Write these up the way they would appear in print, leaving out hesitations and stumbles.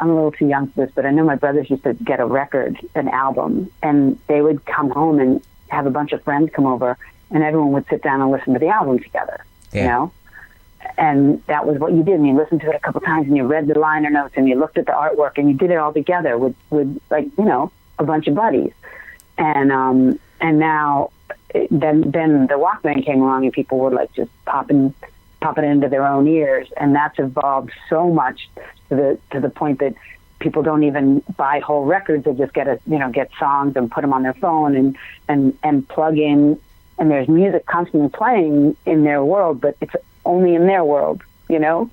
I'm a little too young for this, but I know my brothers used to get an album, and they would come home and have a bunch of friends come over, and everyone would sit down and listen to the album together, you know? And that was what you did, and you listened to it a couple times, and you read the liner notes, and you looked at the artwork, and you did it all together with like, you know, a bunch of buddies. And now, then the Walkman came along, and people were like just popping it into their own ears, and that's evolved so much to the point that people don't even buy whole records. They just get songs and put them on their phone and plug in, and there's music constantly playing in their world, but it's only in their world, you know?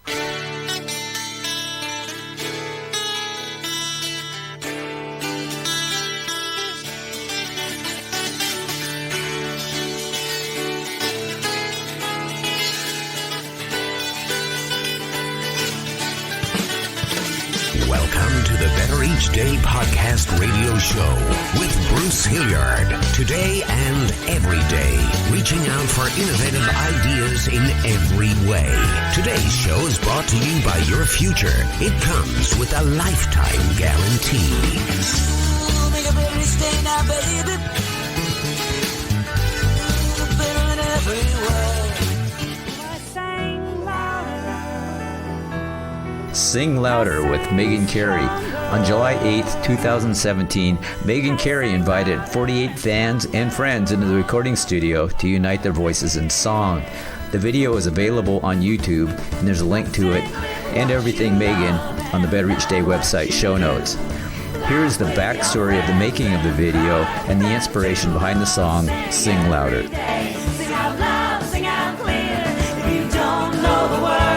Welcome to the Better Each Day podcast radio show with Bruce Hilliard. Today and every day, reaching out for innovative ideas in every way. Today's show is brought to you by your future. It comes with a lifetime guarantee. Make a better each day now, baby. Better in every way. Sing Louder with Meghan Cary. On July 8th, 2017, Meghan Cary invited 48 fans and friends into the recording studio to unite their voices in song. The video is available on YouTube, and there's a link to it and everything Meghan on the Better Each Day website show notes. Here's the backstory of the making of the video and the inspiration behind the song Sing Louder. Sing out loud, sing out clear, if you don't know the words.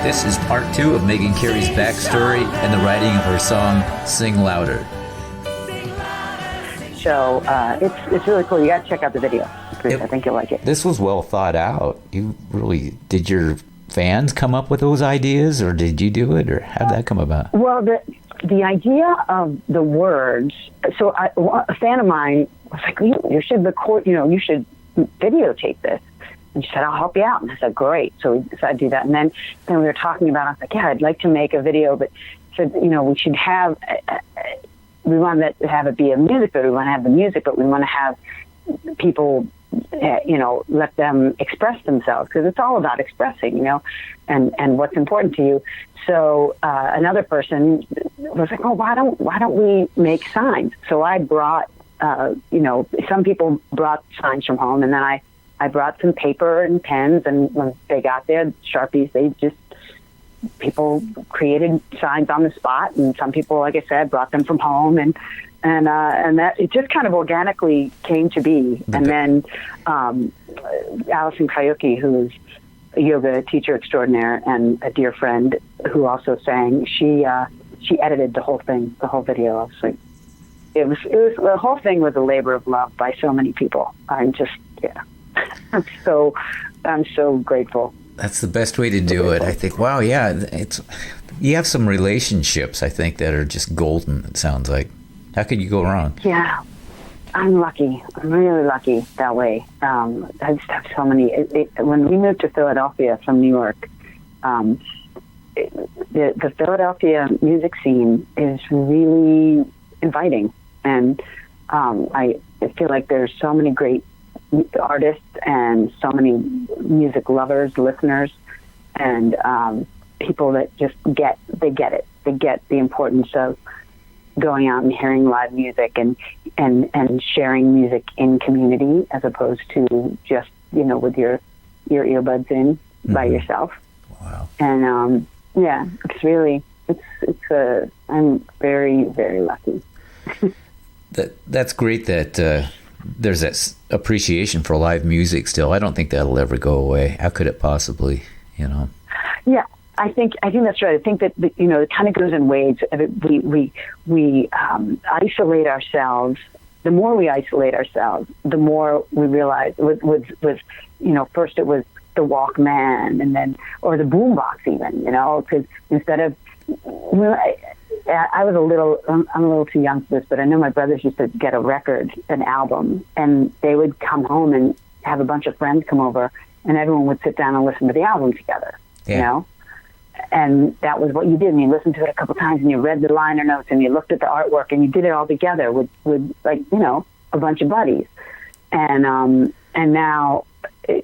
This is part 2 of Meghan Cary's backstory and the writing of her song, Sing Louder. So it's really cool. You got to check out the video. I think you'll like it. This was well thought out. Did your fans come up with those ideas, or did you do it, or how did that come about? Well, the idea of the words, so a fan of mine was like, you should record, you should videotape this. And she said, I'll help you out. And I said, great. So we decided to do that. And then we were talking about it. I was like, yeah, I'd like to make a video, but said, we should have, we want to have it be a music video. We want to have the music, but we want to have people, let them express themselves, because it's all about expressing, and what's important to you. So another person was like, oh, why don't we make signs? So I brought, some people brought signs from home, and then I brought some paper and pens, and when they got there, Sharpies, people created signs on the spot, and some people, like I said, brought them from home, and that it just kind of organically came to be. And then Allison Kayuki, who's a yoga teacher extraordinaire and a dear friend who also sang, she edited the whole thing, the whole video. I was like, it was the whole thing was a labor of love by so many people. I'm so grateful. That's the best way to do it. I think, wow, yeah, you have some relationships, I think, that are just golden, it sounds like. How could you go wrong? Yeah, I'm lucky. I'm really lucky that way. I just have so many. When we moved to Philadelphia from New York, the Philadelphia music scene is really inviting. And I feel like there's so many great artists and so many music lovers, listeners, and people that just get it. They get the importance of going out and hearing live music and sharing music in community, as opposed to just with your earbuds in by yourself. Wow. And it's really I'm very, very lucky. That's great that there's that appreciation for live music still. I don't think that'll ever go away. How could it possibly, Yeah, I think that's right. I think that it kind of goes in waves. We isolate ourselves. The more we isolate ourselves, the more we realize with first it was the Walkman, and then, or the boombox even, because instead of, I'm a little too young for this, but I know my brothers used to get a record, an album, and they would come home and have a bunch of friends come over, and everyone would sit down and listen to the album together, And that was what you did, and you listened to it a couple times, and you read the liner notes, and you looked at the artwork, and you did it all together with a bunch of buddies. And now,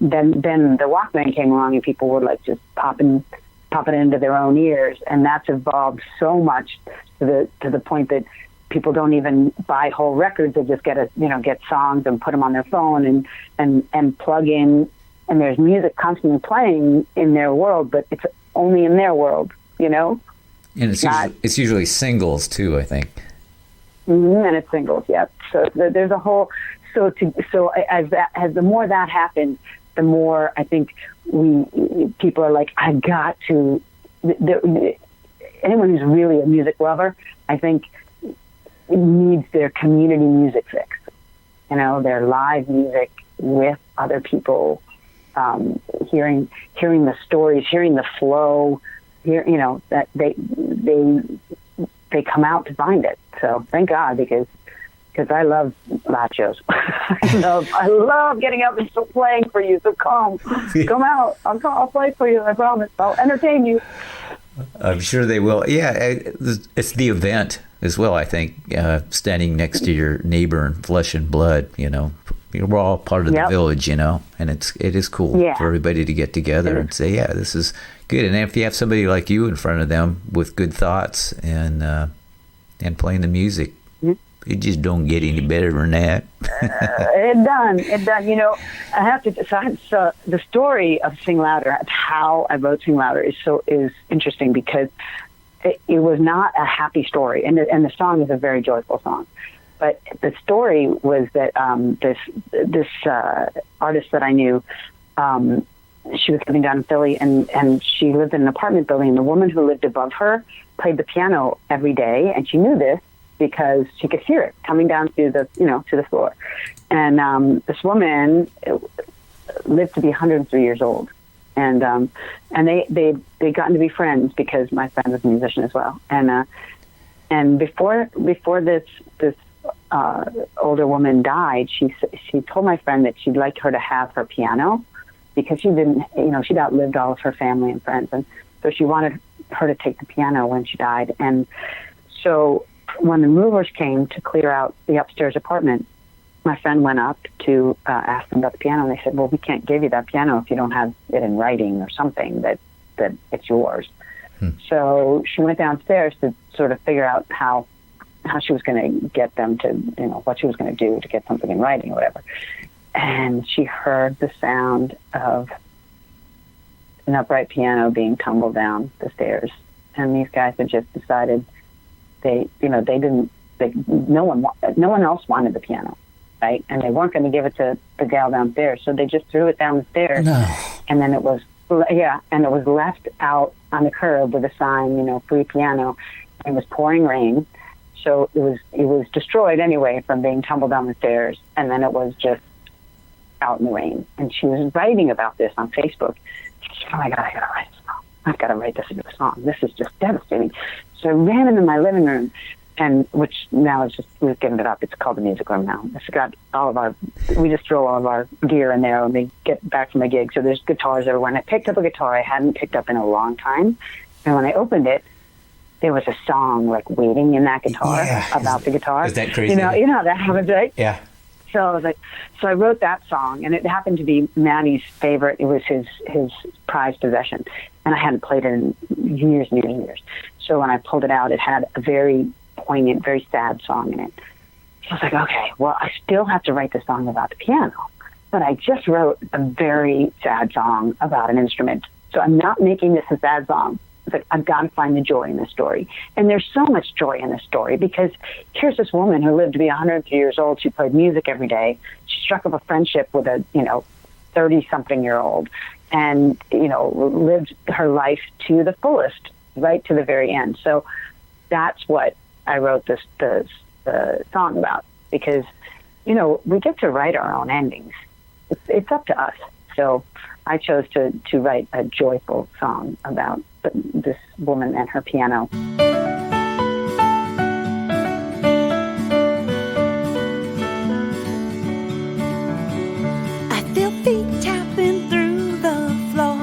then the Walkman came along, and people were like just popping it into their own ears, and that's evolved so much to the point that people don't even buy whole records; they just get songs and put them on their phone and plug in, and there's music constantly playing in their world, but it's only in their world, And it's usually singles too, I think. And it's singles, yeah. So there's a whole. As the more that happens, the more I think people are like, I got to. Anyone who's really a music lover, I think, needs their community music fix. Their live music with other people, hearing the stories, hearing the flow. That they come out to find it. So thank God, because I love live shows. I love getting up and playing for you. So come out. I'll play for you. I promise. I'll entertain you. I'm sure they will. Yeah, it's the event as well, I think, standing next to your neighbor in flesh and blood, We're all part of the village, and it is cool for everybody to get together and say, yeah, this is good. And if you have somebody like you in front of them with good thoughts and playing the music, it just don't get any better than that. It done. I have to. So the story of Sing Louder, how I wrote Sing Louder, is interesting because it was not a happy story, and the song is a very joyful song. But the story was that this artist that I knew, she was living down in Philly, and she lived in an apartment building. And the woman who lived above her played the piano every day, and she knew this because she could hear it coming down to the floor. And this woman lived to be 103 years old, and they gotten to be friends because my friend was a musician as well. And before this older woman died, she told my friend that she'd like her to have her piano because she'd outlived all of her family and friends, and so she wanted her to take the piano when she died. And so when the movers came to clear out the upstairs apartment, my friend went up to ask them about the piano, and they said, well, we can't give you that piano if you don't have it in writing or something that it's yours. So she went downstairs to sort of figure out how she was going to get them to, what she was going to do to get something in writing or whatever. And she heard the sound of an upright piano being tumbled down the stairs. And these guys had just decided no one else wanted the piano, right? And they weren't going to give it to the gal downstairs. So they just threw it down the stairs. No. And then it was left out on the curb with a sign, free piano. It was pouring rain. So it was destroyed anyway from being tumbled down the stairs, and then it was just out in the rain. And she was writing about this on Facebook. She said, oh my God, I gotta write a song. I've got to write this into a song. This is just devastating. So I ran into my living room, and which now is just, we've given it up. It's called the music room now. It's got we just throw all of our gear in there when we get back from a gig. So there's guitars everywhere. And I picked up a guitar I hadn't picked up in a long time. And when I opened it, there was a song like waiting in that guitar about the guitar. Is that crazy? You know how that happens, right? Yeah. So I was like, I wrote that song, and it happened to be Manny's favorite. It was his prized possession, and I hadn't played it in years and years and years. So when I pulled it out, it had a very poignant, very sad song in it. So I was like, okay, well, I still have to write the song about the piano, but I just wrote a very sad song about an instrument. So I'm not making this a sad song. But I've got to find the joy in this story. And there's so much joy in this story because here's this woman who lived to be 103 years old. She played music every day. She struck up a friendship with a, 30-something-year-old and, lived her life to the fullest, right to the very end. So that's what I wrote the song about because, we get to write our own endings. It's up to us. So I chose to write a joyful song about this woman and her piano. I feel feet tapping through the floor.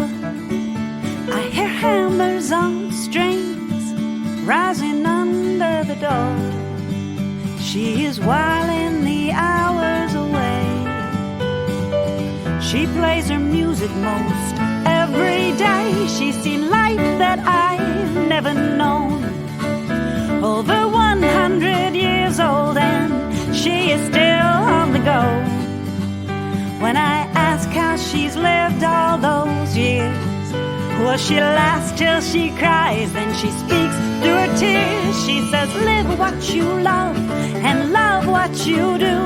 I hear hammers on strings rising under the door. She is whiling the hours away. She plays her music most every day. She's seen life that I've never known. Over 100 years old and she is still on the go. When I ask how she's lived all those years, well, she laughs till she cries, then she speaks through her tears. She says, live what you love and love what you do.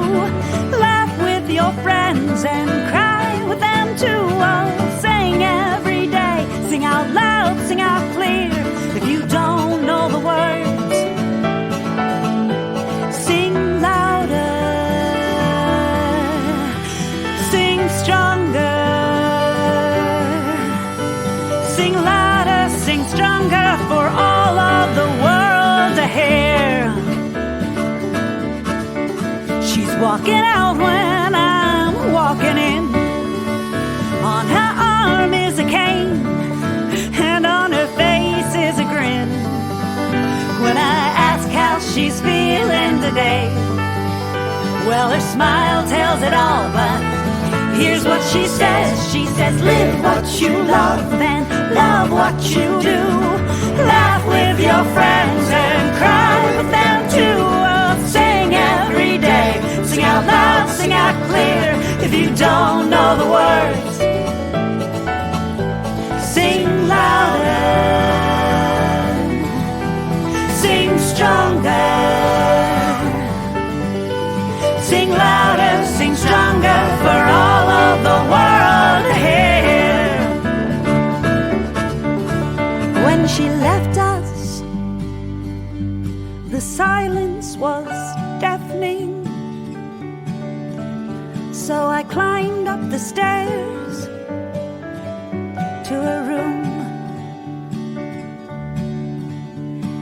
Laugh with your friends and cry with them too. Oh, sing every day, sing out loud, sing out clear. If you don't know the words, sing louder, sing stronger. Sing louder, sing stronger for all of the world to hear. She's walking out when I'm walking in. On her arm is a cane, and on her face is a grin. When I ask how she's feeling today, well, her smile tells it all, but here's what she says. She says, live what you love and love what you do. Laugh with your friends and cry with them too. Oh, sing every day, sing out loud, sing out clear. If you don't know the words, sing louder, sing stronger. Sing louder, sing stronger for all of the world to hear. When she left us, the silence was deafening. So I climbed up the stairs to her room,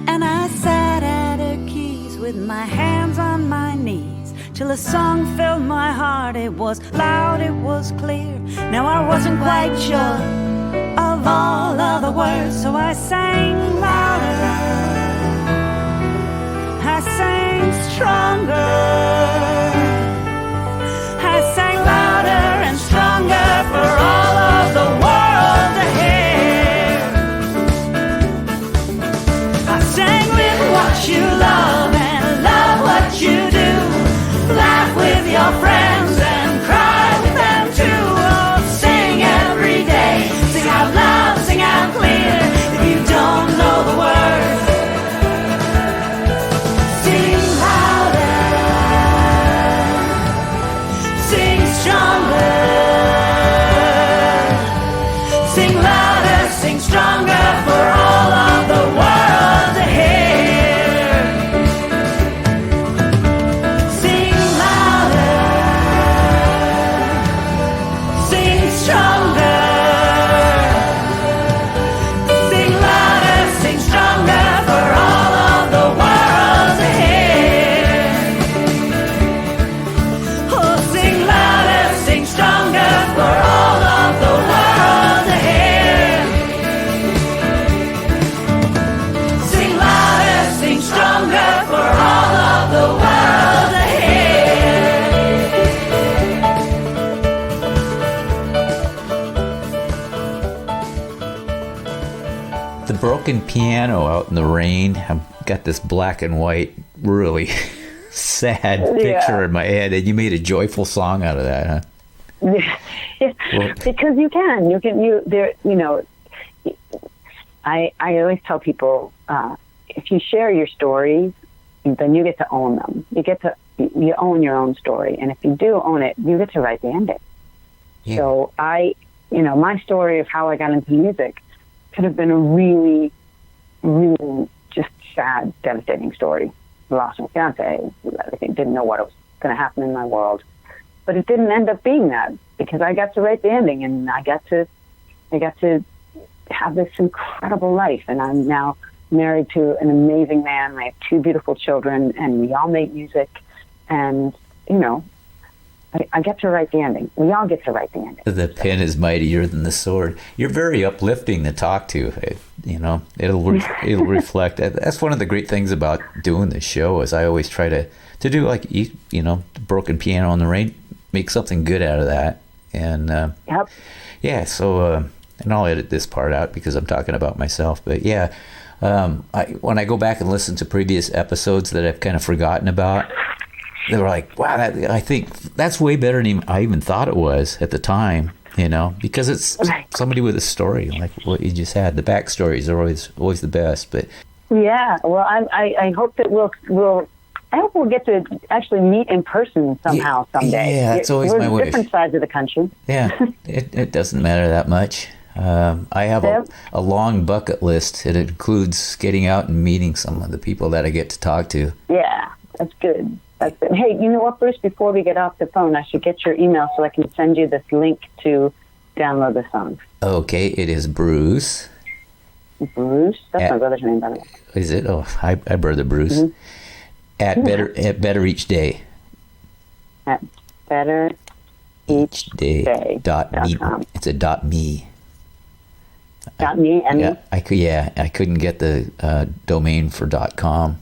and I sat at her keys with my hands on my knees, till a song filled my heart. It was loud, it was clear. Now I wasn't quite sure of all of the words, so I sang louder, I sang stronger, I sang louder and stronger for all of the world to hear. I sang with what you love and love what you do. Laugh with your friends and cry with them too. Oh, sing every day, sing out loud, sing out clear. If you don't know the words, sing louder, sing stronger. Sing louder, sing stronger for all of the world to hear. Sing louder, sing stronger. Sing louder, sing stronger for all of the world to hear. Oh, sing louder, sing stronger for all of the world to hear. Sing louder, sing stronger for all of the world to hear. The broken piano out in the rain. I've got this black and white, really sad picture in my head, and you made a joyful song out of that, huh? Well, Because you there, I always tell people, if you share your stories, then you get to own them. You own your own story. And if you do own it, you get to write the ending. yeah. So my story of how I got into music could have been a really, really just sad, devastating story. I lost my fiance, everything, didn't know what was going to happen in my world. But it didn't end up being that. because I got to write the ending, and I got to have this incredible life, and I'm now married to an amazing man. I have 2 beautiful children, and we all make music, and I get to write the ending. We all get to write the ending. The pen is mightier than the sword. You're very uplifting to talk to. It'll reflect. That's one of the great things about doing this show is I always try to do like broken piano on the rain, make something good out of that. And yep. Yeah. So and I'll edit this part out because I'm talking about myself. But yeah, when I go back and listen to previous episodes that I've kind of forgotten about, they were like, wow, I think that's way better than I even thought it was at the time, because it's somebody with a story like what you just had. The backstories are always the best. But yeah, well, I hope that we'll get to actually meet in person somehow someday. Yeah, it's always my wish. Different sides of the country. Yeah, it doesn't matter that much. I have a long bucket list. It includes getting out and meeting some of the people that I get to talk to. Yeah, that's good. Hey, you know what, Bruce? Before we get off the phone, I should get your email so I can send you this link to download the song. Okay, it is Bruce. Bruce? That's my brother's name, by the way. Is it? Oh, hi brother Bruce. Mm-hmm. At Better Each Day. At Better Each Day. .me. It's a .me. .me and yeah, I couldn't get the domain for .com.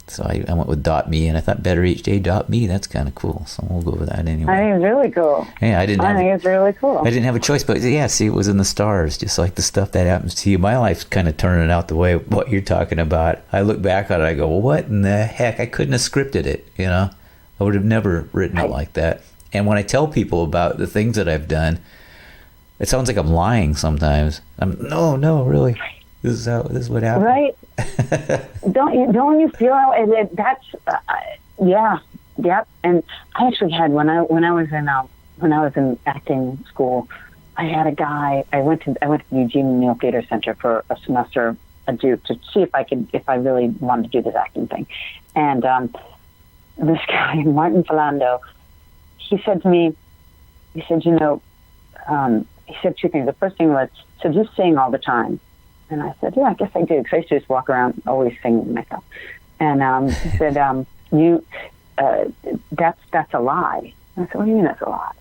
So I went with .me, and I thought bettereachday.me. That's kind of cool. So we'll go with that anyway. I think it's really cool. Yeah, I think it's really cool. I didn't have a choice, but yeah, see, it was in the stars, just like the stuff that happens to you. My life's kind of turning out the way what you're talking about. I look back on it, I go, well, what in the heck? I couldn't have scripted it, I would have never written it like that. And when I tell people about the things that I've done, it sounds like I'm lying sometimes. No, really. This is what happened. Right. Don't you feel that's yeah. And I actually had when I was in acting school, I had a guy. I went to the Eugene O'Neill Theater Center for a semester, a Duke, to see if I really wanted to do this acting thing. And this guy, Martin Philando, he said to me, he said 2 things. The first thing was, so just sing all the time. And I said, yeah, I guess I do, because I used to just walk around always singing to myself. And he said, that's a lie. And I said, what do you mean that's a lie?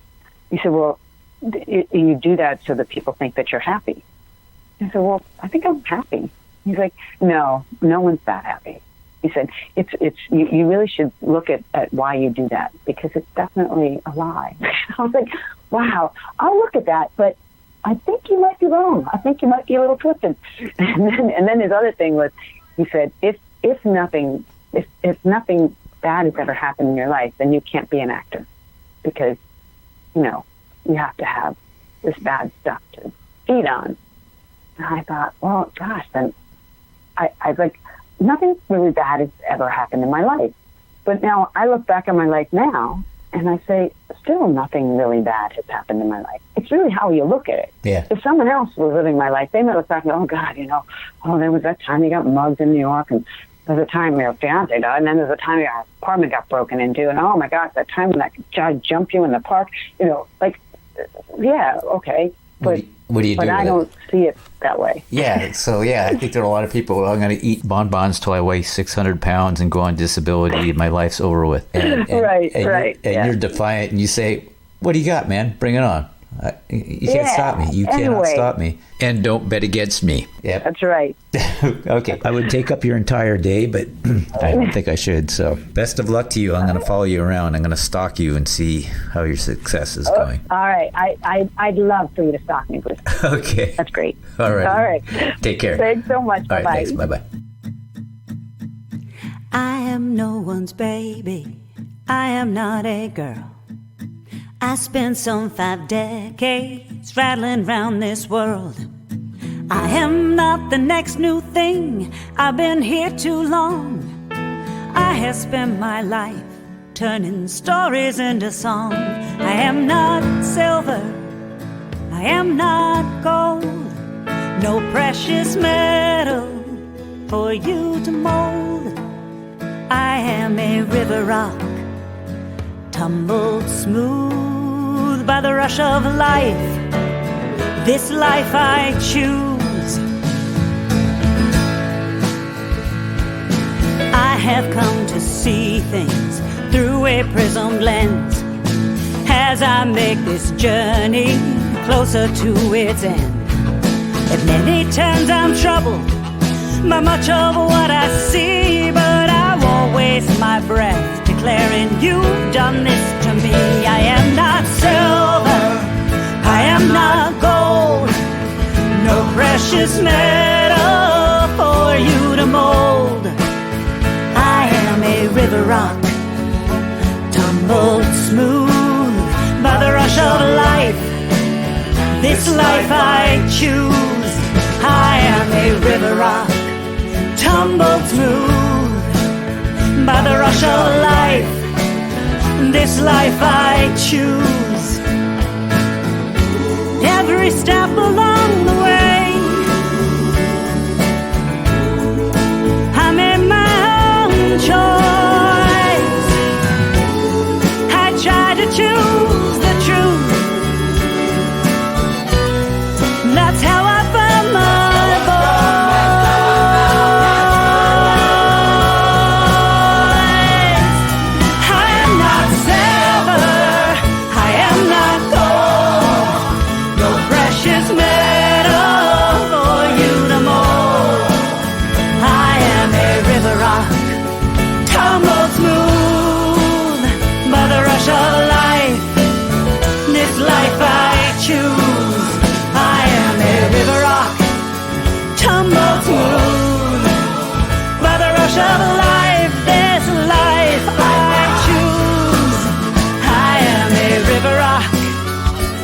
He said, well, you do that so that people think that you're happy. I said, well, I think I'm happy. He's like, no one's that happy. He said, you really should look at why you do that, because it's definitely a lie. I was like, wow, I'll look at that, but I think you might be wrong. I think you might be a little twisted. And then his other thing was, he said, if nothing bad has ever happened in your life, then you can't be an actor, because you have to have this bad stuff to feed on. And I thought, well, gosh, then I like, nothing really bad has ever happened in my life. But now I look back on my life now, and I say, still nothing really bad has happened in my life. It's really how you look at it. Yeah. If someone else was living my life, they might look back and go, oh, God, there was that time you got mugged in New York, and there's a time your fiance died, and then there's a time your apartment got broken into, and oh, my gosh, that time when that guy jumped you in the park. Yeah, okay. But what do you do? But I don't see it that way. Yeah, so I think there are a lot of people. I'm going to eat bonbons till I weigh 600 pounds and go on disability. My life's over with. And right. You're defiant, and you say, "What do you got, man? Bring it on. You can't stop me. You cannot stop me. And don't bet against me." Yeah, that's right. Okay, I would take up your entire day, but I don't think I should. So, best of luck to you. I'm going to follow you around. I'm going to stalk you and see how your success is going. All right, I'd love for you to stalk me, Bruce. Okay, that's great. All right. All right. Take care. Thanks so much. All Bye-bye. right, thanks. Bye-bye. I am no one's baby. I am not a girl. I spent some 5 decades rattling round this world. I am not the next new thing. I've been here too long. I have spent my life turning stories into song. I am not silver. I am not gold. No precious metal for you to mold. I am a river rock, tumbled smooth smooth by the rush of life. This life I choose. I have come to see things through a prism lens as I make this journey closer to its end. At many times I'm troubled by much of what I see, but I won't waste my breath declaring you've done this to me. I am not silver, I am not gold, no precious metal for you to mold. I am a river rock, tumbled smooth by the rush of life. This life I choose. I am a river rock, tumbled smooth by the rush of life. This life I choose. Every step along the way, I made my own choice. I try to choose the truth. That's how I found my voice. I am not silver, I am not gold, no precious metal for you to mold. I am a river rock, tumbled smooth by the rush of life. This life I choose. I am a river rock, tumbled smooth by the rush of life. This life I choose. I am a river rock,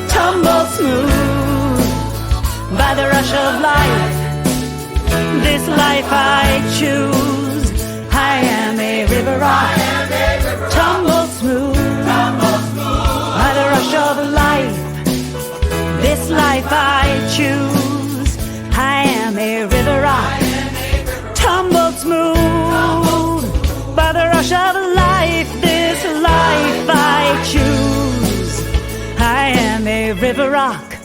tumbled smooth by the rush of life. This life I choose. I am a river rock, tumbled smooth by the rush of life. This life I choose. I am a river rock, tumbled smooth by the rush of life. This life I choose. I am a river rock,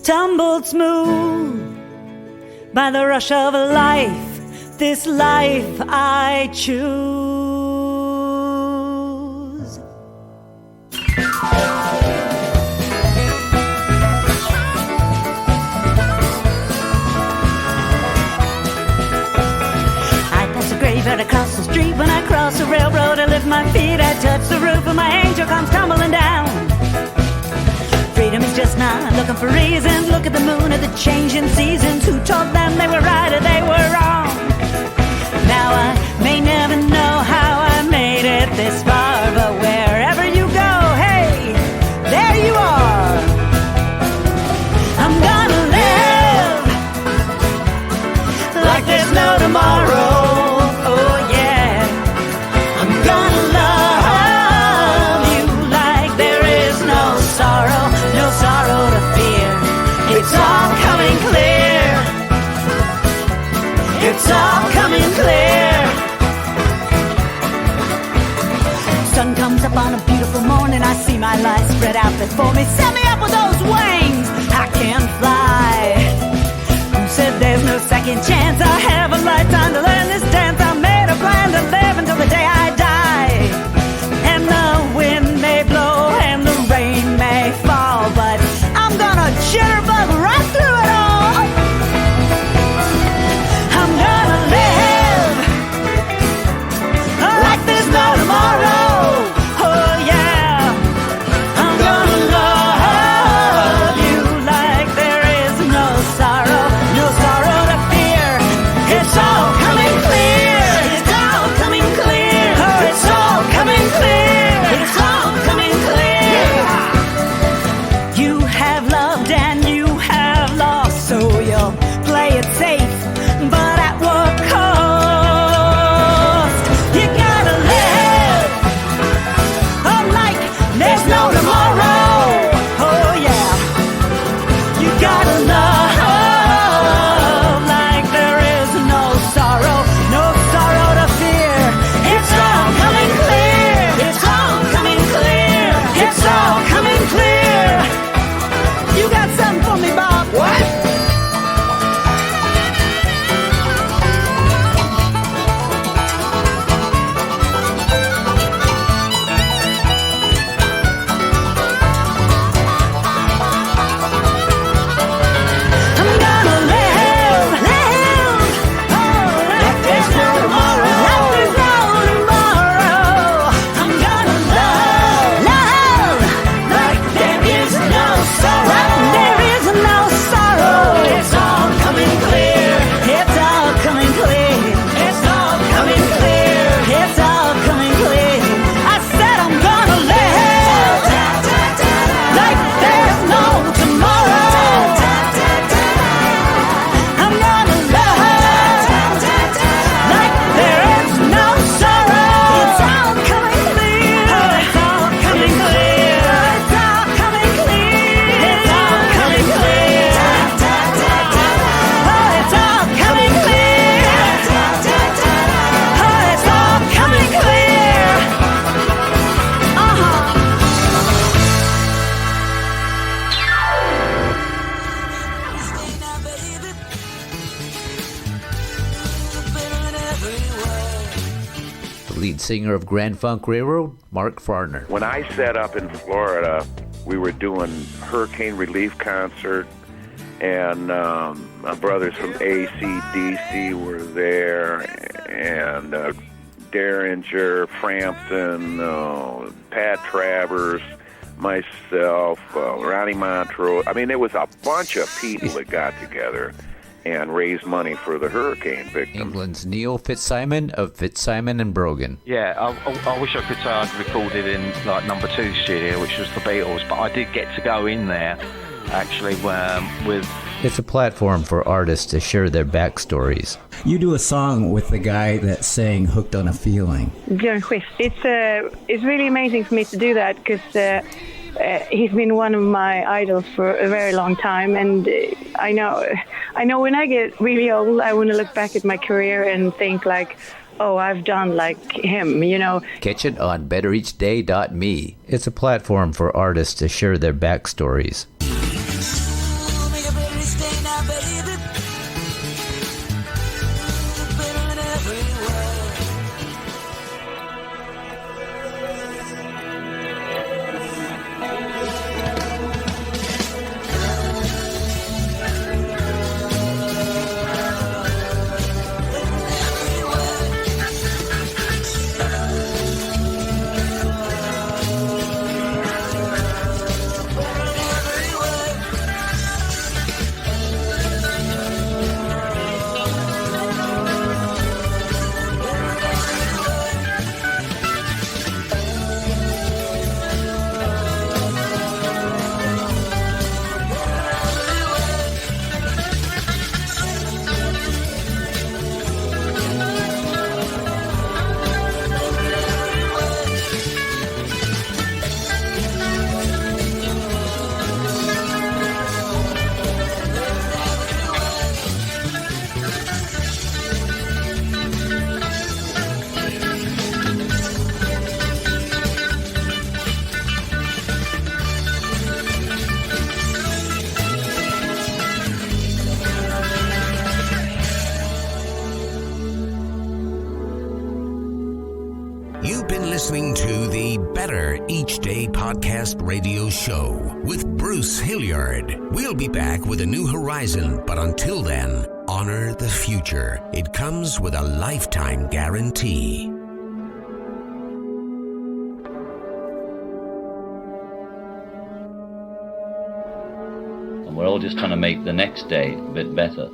tumbled smooth by the rush of life. This life I choose. Across the street when I cross the railroad, I lift my feet, I touch the roof, and my angel comes tumbling down. Freedom is just not looking for reasons. Look at the moon at the changing seasons. Who told them they were right or they were wrong? Now I may never know how I made it this far, but wherever you go, hey, there you are. I'm gonna live like there's no tomorrow. It's all coming clear. It's all coming clear. Sun comes up on a beautiful morning. I see my life spread out before me. Set me up with those wings. I can fly. Who said there's no second chance? I have a lifetime to learn this dance. I made a plan to live until the day I die. And the wind may blow and the rain may fall, but I'm gonna jitterbug right through it all. I'm gonna live like there's no tomorrow. Oh yeah, I'm gonna love lead singer of Grand Funk Railroad, Mark Farner. When I set up in Florida, we were doing hurricane relief concert, and my brothers from AC/DC were there, and Derringer, Frampton, Pat Travers, myself, Ronnie Montrose. I mean, there was a bunch of people that got together and raised money for the hurricane victims. England's Neil Fitzsimon of Fitzsimon and Brogan. Yeah, I wish I could say I'd recorded in like number 2 studio, which was the Beatles, but I did get to go in there actually with... It's a platform for artists to share their backstories. You do a song with the guy that sang Hooked on a Feeling. Björn Skifs. It's really amazing for me to do that because he's been one of my idols for a very long time, and I know when I get really old, I want to look back at my career and think like, oh, I've done like him, you know. Catch it on bettereachday.me. It's a platform for artists to share their backstories. Listening to the Better Each Day podcast radio show with Bruce Hilliard. We'll be back with a new horizon, but until then, honor the future. It comes with a lifetime guarantee. And we're all just trying to make the next day a bit better.